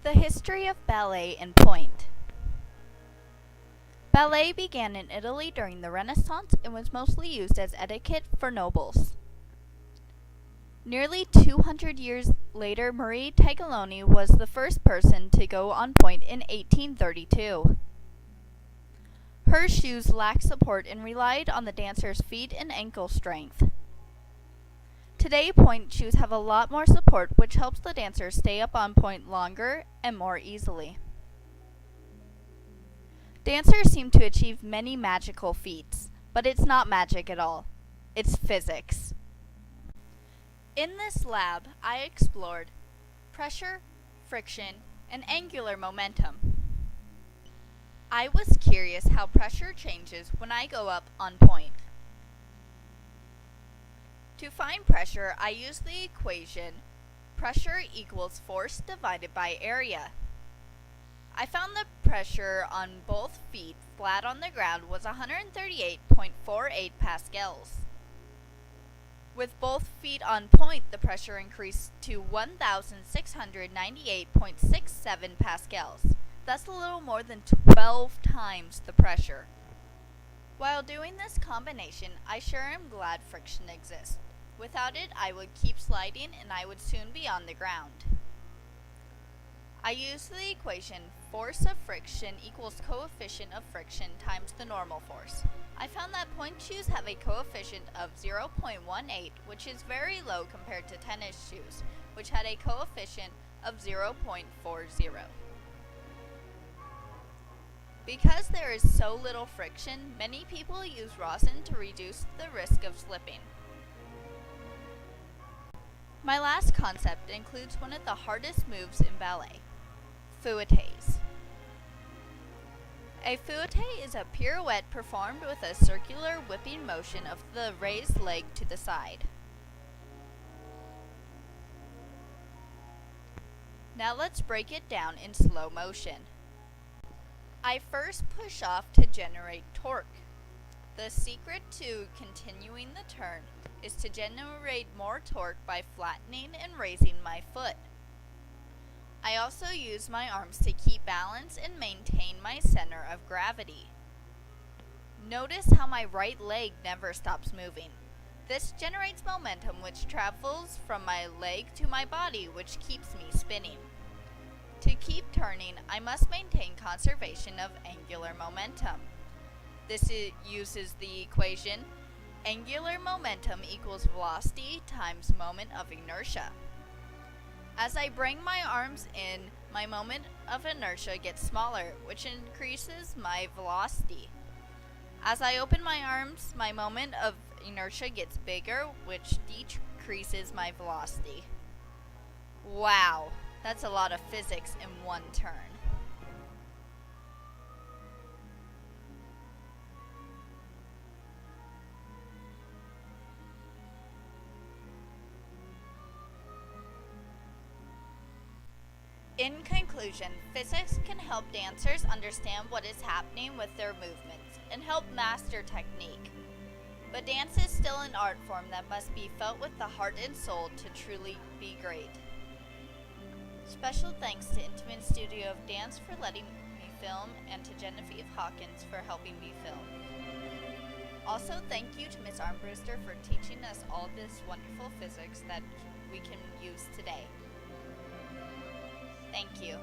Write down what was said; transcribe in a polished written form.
The history of ballet in Pointe. Ballet began in Italy during the Renaissance and was mostly used as etiquette for nobles. Nearly 200 years later, Marie Taglioni was the first person to go on pointe in 1832. Her shoes lacked support and relied on the dancer's feet and ankle strength. Today, pointe shoes have a lot more support, which helps the dancer stay up on pointe longer and more easily. Dancers seem to achieve many magical feats, but it's not magic at all. It's physics. In this lab, I explored pressure, friction, and angular momentum. I was curious how pressure changes when I go up on pointe. To find pressure, I use the equation pressure equals force divided by area. I found the pressure on both feet flat on the ground was 138.48 pascals. With both feet on pointe, the pressure increased to 1,698.67 pascals. That's a little more than 12 times the pressure. While doing this combination, I sure am glad friction exists. Without it, I would keep sliding and I would soon be on the ground. I used the equation force of friction equals coefficient of friction times the normal force. I found that pointe shoes have a coefficient of 0.18, which is very low compared to tennis shoes, which had a coefficient of 0.40. Because there is so little friction, many people use rosin to reduce the risk of slipping. My last concept includes one of the hardest moves in ballet, fouettes. A fouette is a pirouette performed with a circular whipping motion of the raised leg to the side. Now let's break it down in slow motion. I first push off to generate torque. The secret to continuing the turn is to generate more torque by flattening and raising my foot. I also use my arms to keep balance and maintain my center of gravity. Notice how my right leg never stops moving. This generates momentum which travels from my leg to my body, which keeps me spinning. To keep turning, I must maintain conservation of angular momentum. This uses the equation angular momentum equals velocity times moment of inertia. As I bring my arms in, my moment of inertia gets smaller, which increases my velocity. As I open my arms, my moment of inertia gets bigger, which decreases my velocity. Wow, that's a lot of physics in one turn. In conclusion, physics can help dancers understand what is happening with their movements and help master technique. But dance is still an art form that must be felt with the heart and soul to truly be great. Special thanks to Intimate Studio of Dance for letting me film and to Genevieve Hawkins for helping me film. Also, thank you to Ms. Armbruster for teaching us all this wonderful physics that we can use today. Thank you.